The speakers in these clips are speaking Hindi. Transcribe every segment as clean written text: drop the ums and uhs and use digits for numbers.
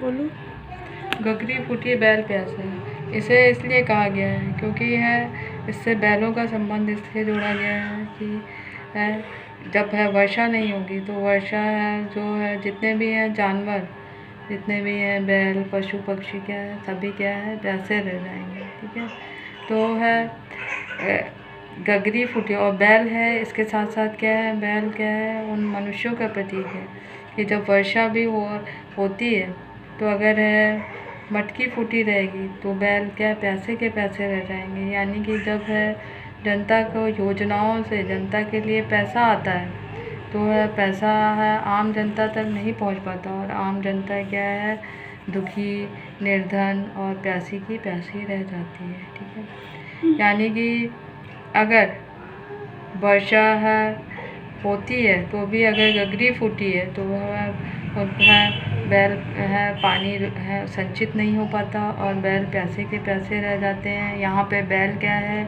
बोलो। गगरी फूटी बैल प्यासा है। इसे इसलिए कहा गया है क्योंकि इससे बैलों का संबंध इससे जोड़ा गया है कि है जब वर्षा नहीं होगी तो वर्षा जो है जितने भी हैं जानवर, जितने भी हैं बैल पशु पक्षी क्या है सभी क्या है प्यासे रह जाएंगे। ठीक है, तो गगरी फूटी और बैल है इसके साथ साथ क्या है, बैल क्या है उन मनुष्यों का प्रतीक है कि जब वर्षा भी होती है तो अगर मटकी फूटी रहेगी तो बैल क्या प्यासे के प्यासे रह जाएंगे। यानी कि जब जनता को योजनाओं से जनता के लिए पैसा आता है तो पैसा आम जनता तक नहीं पहुंच पाता और आम जनता क्या है दुखी, निर्धन और प्यासी की प्यासी रह जाती है। ठीक है, यानी कि अगर वर्षा होती है तो भी अगर गगरी फूटी है तो बैल पानी संचित नहीं हो पाता और बैल प्यासे के प्यासे रह जाते हैं। यहाँ पे बैल क्या है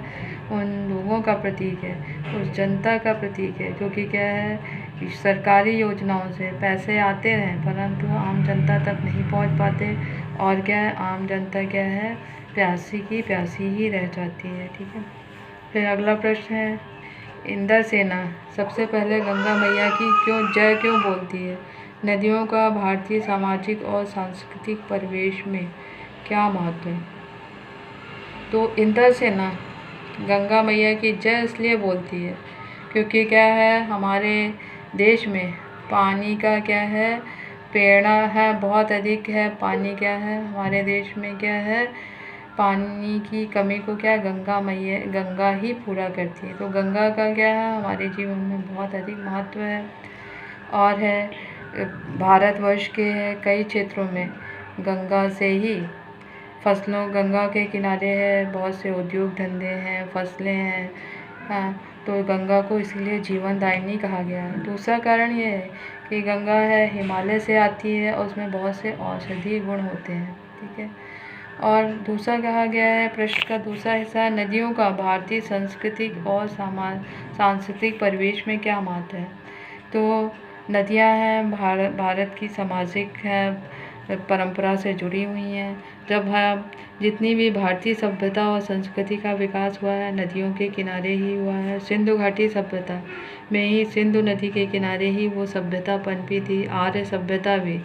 उन लोगों का प्रतीक है, उस जनता का प्रतीक है जो कि क्या है सरकारी योजनाओं से पैसे आते हैं परंतु आम जनता तक नहीं पहुँच पाते और क्या है आम जनता क्या है प्यासी की प्यासी ही रह जाती है। ठीक है, फिर अगला प्रश्न है इंद्र सेना सबसे पहले गंगा मैया की जय क्यों बोलती है? नदियों का भारतीय सामाजिक और सांस्कृतिक परिवेश में क्या महत्व है? तो इंद्र सेना गंगा मैया की जय इसलिए बोलती है क्योंकि क्या है हमारे देश में पानी का क्या है प्रेरणा है बहुत अधिक है। पानी क्या है हमारे देश में क्या है पानी की कमी को क्या गंगा ही पूरा करती है। तो गंगा का क्या है हमारे जीवन में बहुत अधिक महत्व है और भारतवर्ष के कई क्षेत्रों में गंगा से ही गंगा के किनारे है बहुत से उद्योग धंधे हैं, फसलें हैं। तो गंगा को इसलिए जीवनदायिनी कहा गया है। दूसरा कारण ये है कि गंगा हिमालय से आती है और उसमें बहुत से औषधीय गुण होते हैं। ठीक है, और दूसरा कहा गया है प्रश्न का दूसरा हिस्सा नदियों का भारतीय सांस्कृतिक और सांस्कृतिक परिवेश में क्या महत्व है? तो नदियां हैं भारत की सामाजिक परंपरा से जुड़ी हुई हैं। जब जितनी भी भारतीय सभ्यता और संस्कृति का विकास हुआ है नदियों के किनारे ही हुआ है। सिंधु घाटी सभ्यता में ही सिंधु नदी के किनारे ही वो सभ्यता पनपी थी। आर्य सभ्यता भी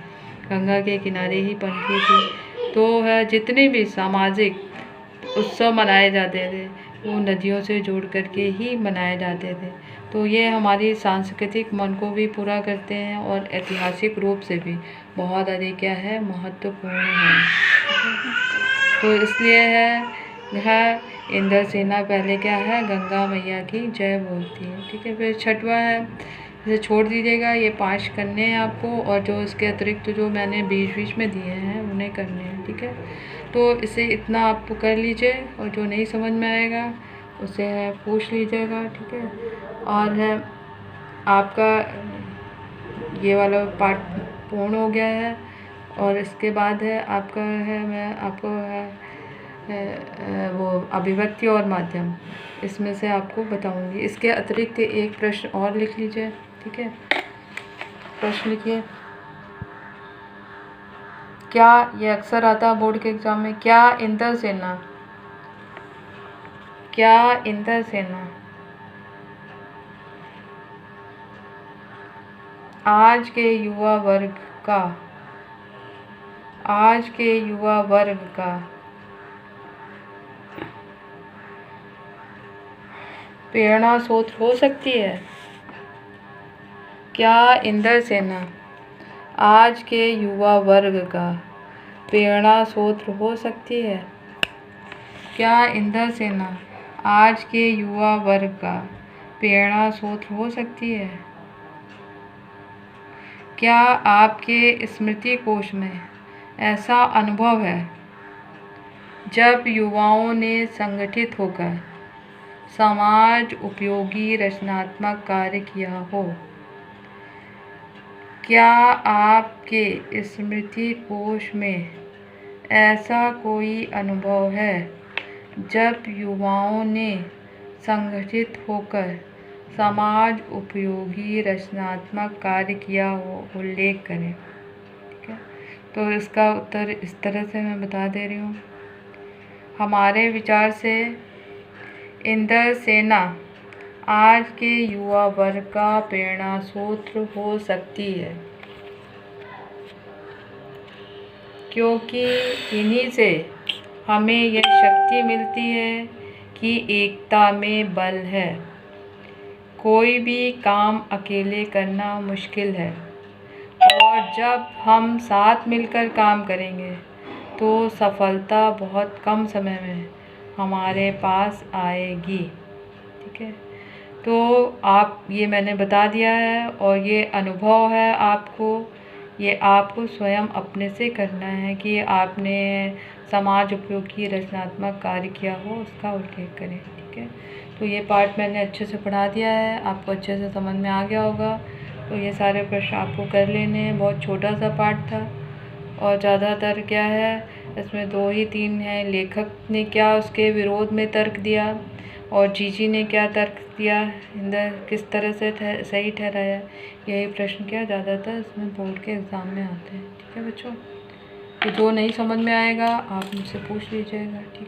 गंगा के किनारे ही पनपी थी। तो जितने भी सामाजिक उत्सव मनाए जाते थे वो नदियों से जोड़ करके ही मनाए जाते थे। तो ये हमारी सांस्कृतिक मन को भी पूरा करते हैं और ऐतिहासिक रूप से भी बहुत अधिक क्या है महत्वपूर्ण है। तो इसलिए है इंद्र सेना पहले क्या है गंगा मैया की जय बोलती है। ठीक है, फिर छठवां है इसे छोड़ दीजिएगा, ये 5 करने हैं आपको और जो इसके अतिरिक्त जो मैंने बीच में दिए हैं उन्हें करने हैं। ठीक है, तो इसे इतना आप कर लीजिए और जो नहीं समझ में आएगा उसे पूछ लीजिएगा। ठीक है, और आपका ये वाला पार्ट पूर्ण हो गया है और इसके बाद आपका मैं आपको वो अभिव्यक्ति और माध्यम इसमें से आपको बताऊंगी। इसके अतिरिक्त एक प्रश्न और लिख लीजिए। ठीक है, प्रश्न लिखिए। क्या ये अक्सर आता है बोर्ड के एग्जाम में, क्या इंद्र सेना आज के युवा वर्ग का प्रेरणा स्रोत हो सकती है? क्या इंद्र सेना आज के युवा वर्ग का प्रेरणा स्रोत हो सकती है? क्या इंद्र सेना आज के युवा वर्ग का प्रेरणा स्रोत हो सकती है? क्या आपके स्मृति कोश में ऐसा अनुभव है जब युवाओं ने संगठित होकर समाज उपयोगी रचनात्मक कार्य किया हो? क्या आपके स्मृति कोश में ऐसा कोई अनुभव है जब युवाओं ने संगठित होकर समाज उपयोगी रचनात्मक कार्य किया हो? उल्लेख करें। ठीक है, तो इसका उत्तर इस तरह से मैं बता दे रही हूँ। हमारे विचार से इंद्र सेना आज के युवा वर्ग का प्रेरणा स्रोत हो सकती है, क्योंकि इन्हीं से हमें यह शक्ति मिलती है कि एकता में बल है। कोई भी काम अकेले करना मुश्किल है, और जब हम साथ मिलकर काम करेंगे तो सफलता बहुत कम समय में हमारे पास आएगी। ठीक है, तो आप ये मैंने बता दिया है, और ये अनुभव है आपको, ये आपको स्वयं अपने से करना है कि आपने समाज उपयोगी रचनात्मक कार्य किया हो, उसका उल्लेख करें। ठीक है, तो ये पार्ट मैंने अच्छे से पढ़ा दिया है, आपको अच्छे से समझ में आ गया होगा। तो ये सारे प्रश्न आपको कर लेने हैं। बहुत छोटा सा पार्ट था, और ज़्यादातर क्या है इसमें 2 ही 3 हैं। लेखक ने क्या उसके विरोध में तर्क दिया, और जीजी ने क्या तर्क दिया, इंद्र किस तरह से सही ठहराया। यही प्रश्न क्या ज़्यादातर इसमें बोर्ड के एग्ज़ाम में आते हैं। ठीक है बच्चों, तो जो नहीं समझ में आएगा आप मुझसे पूछ लीजिएगा। ठीक।